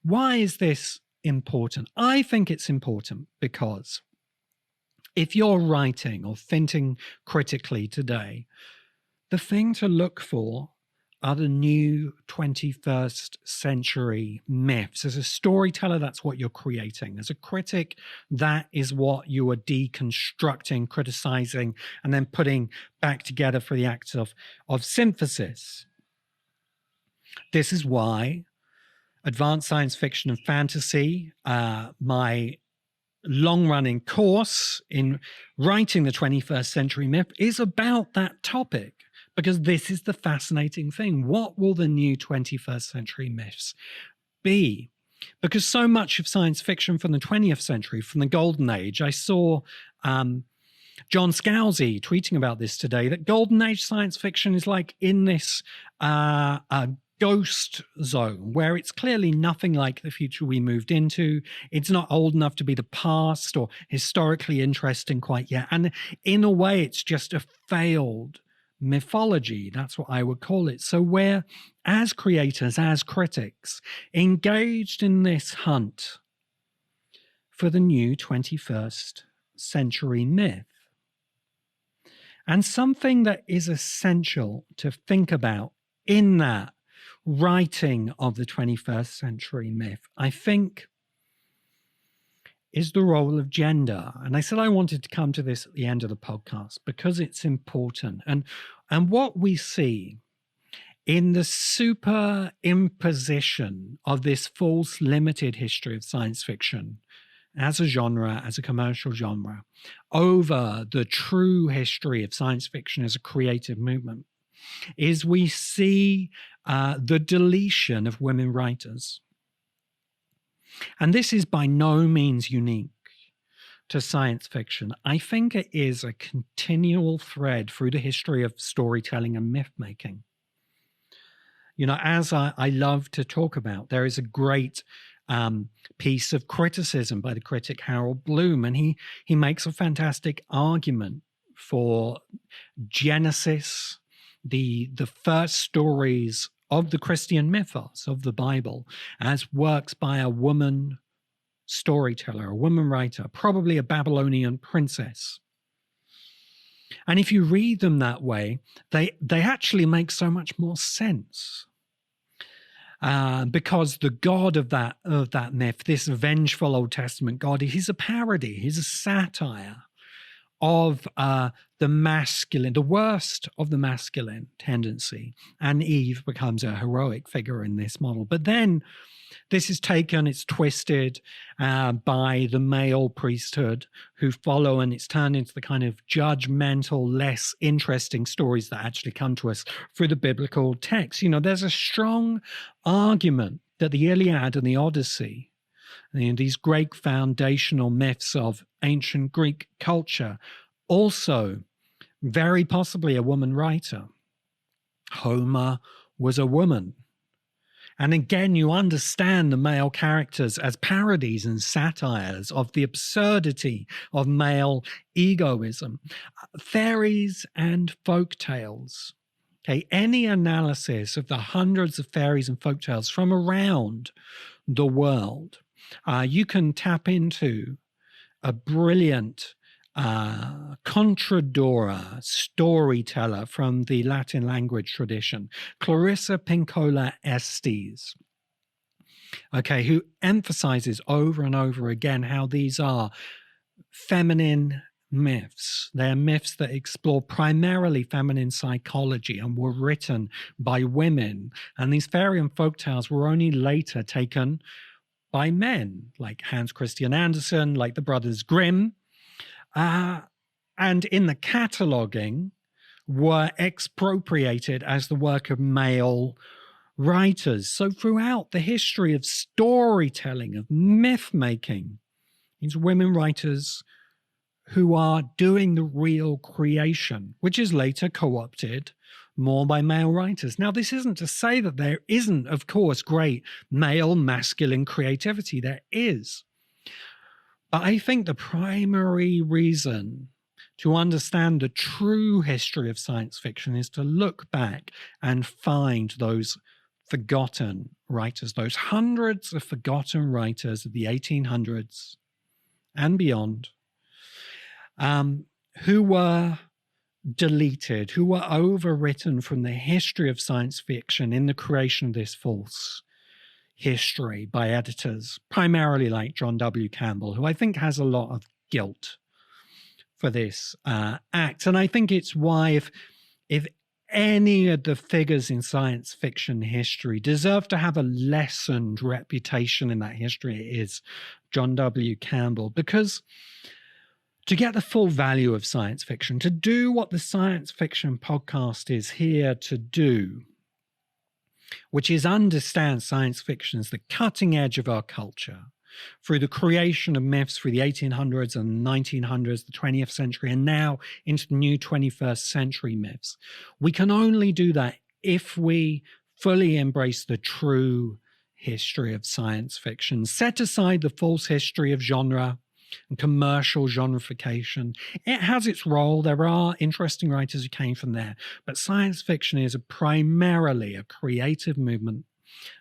Why is this important? I think it's important because if you're writing or thinking critically today, the thing to look for are the new 21st century myths. As a storyteller, that's what you're creating. As a critic, that is what you are deconstructing, criticizing, and then putting back together for the act of synthesis. This is why advanced science fiction and fantasy, my long-running course in writing the 21st century myth, is about that topic. Because this is the fascinating thing. What will the new 21st century myths be? Because so much of science fiction from the 20th century, from the golden age, I saw John Scalzi tweeting about this today, that golden age science fiction is like in this ghost zone where it's clearly nothing like the future we moved into. It's not old enough to be the past or historically interesting quite yet. And in a way, it's just a failed mythology. That's what I would call it. So we're, as creators, as critics, engaged in this hunt for the new 21st century myth. And something that is essential to think about in that writing of the 21st century myth, I think, is the role of gender. And I said I wanted to come to this at the end of the podcast because it's important. And what we see in the superimposition of this false limited history of science fiction as a genre, as a commercial genre, over the true history of science fiction as a creative movement, is we see the deletion of women writers. And this is by no means unique to science fiction. I think it is a continual thread through the history of storytelling and myth-making. You know, as I love to talk about, there is a great piece of criticism by the critic Harold Bloom, and he makes a fantastic argument for Genesis, the first stories of the Christian mythos, of the Bible, as works by a woman storyteller, a woman writer, probably a Babylonian princess. And if you read them that way, they actually make so much more sense. Because the God of that myth, this vengeful Old Testament God, he's a parody, he's a satire of the masculine, the worst of the masculine tendency. And Eve becomes a heroic figure in this model. But then this is taken, it's twisted by the male priesthood who follow, and it's turned into the kind of judgmental, less interesting stories that actually come to us through the biblical text. You know, there's a strong argument that the Iliad and the Odyssey, these great foundational myths of ancient Greek culture, also very possibly a woman writer. Homer was a woman. And again, you understand the male characters as parodies and satires of the absurdity of male egoism. Fairies and folk tales. Okay, any analysis of the hundreds of fairies and folk tales from around the world, you can tap into a brilliant contradora, storyteller from the Latin language tradition, Clarissa Pinkola Estes, okay, who emphasizes over and over again how these are feminine myths. They're myths that explore primarily feminine psychology and were written by women. And these fairy and folk tales were only later taken by men, like Hans Christian Andersen, like the Brothers Grimm, and in the cataloging were expropriated as the work of male writers. So throughout the history of storytelling, of myth making, these women writers who are doing the real creation, which is later co-opted more by male writers. Now, this isn't to say that there isn't, of course, great male masculine creativity. There is. But I think the primary reason to understand the true history of science fiction is to look back and find those forgotten writers, those hundreds of forgotten writers of the 1800s and beyond, who were deleted, who were overwritten from the history of science fiction in the creation of this false history by editors, primarily like John W. Campbell, who I think has a lot of guilt for this act. And I think it's why if any of the figures in science fiction history deserve to have a lessened reputation in that history, it is John W. Campbell, because to get the full value of science fiction, to do what the Science Fiction Podcast is here to do, which is understand science fiction as the cutting edge of our culture through the creation of myths through the 1800s and 1900s, the 20th century, and now into the new 21st century myths. We can only do that if we fully embrace the true history of science fiction, set aside the false history of genre and commercial genrefication. It has its role. There are interesting writers who came from there, but science fiction is primarily a creative movement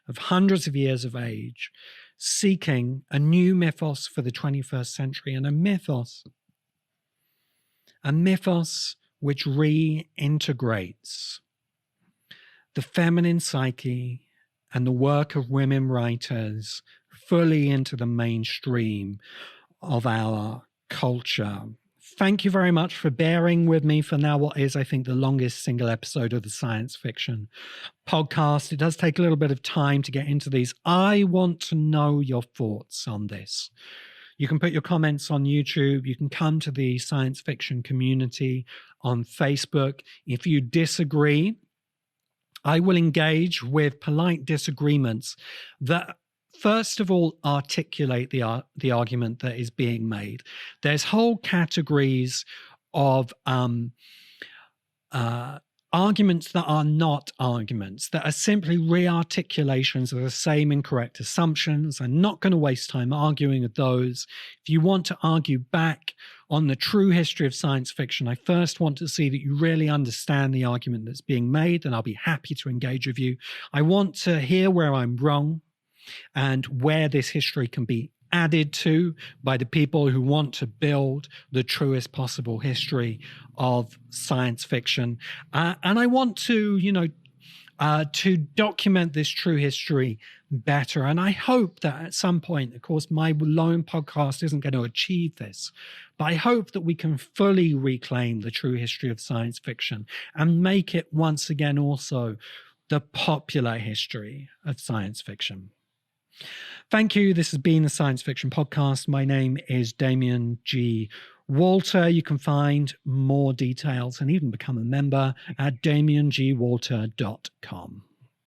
of hundreds of years of age, seeking a new mythos for the 21st century, and a mythos which reintegrates the feminine psyche and the work of women writers fully into the mainstream of our culture. Thank you very much for bearing with me for now what is, I think, the longest single episode of the Science Fiction Podcast. It does take a little bit of time to get into these. I want to know your thoughts on this. You can put your comments on YouTube. You can come to the science fiction community on Facebook. If you disagree, I will engage with polite disagreements that first of all articulate the argument that is being made. There's whole categories of arguments that are not arguments, that are simply re-articulations of the same incorrect assumptions. I'm not going to waste time arguing with those. If you want to argue back on the true history of science fiction, I first want to see that you really understand the argument that's being made, and I'll be happy to engage with you. I want to hear where I'm wrong and where this history can be added to by the people who want to build the truest possible history of science fiction. And I want to, to document this true history better. And I hope that at some point, of course, my lone podcast isn't going to achieve this, but I hope that we can fully reclaim the true history of science fiction and make it once again also the popular history of science fiction. Thank you. This has been the Science Fiction Podcast. My name is Damien G. Walter. You can find more details and even become a member at damiengwalter.com.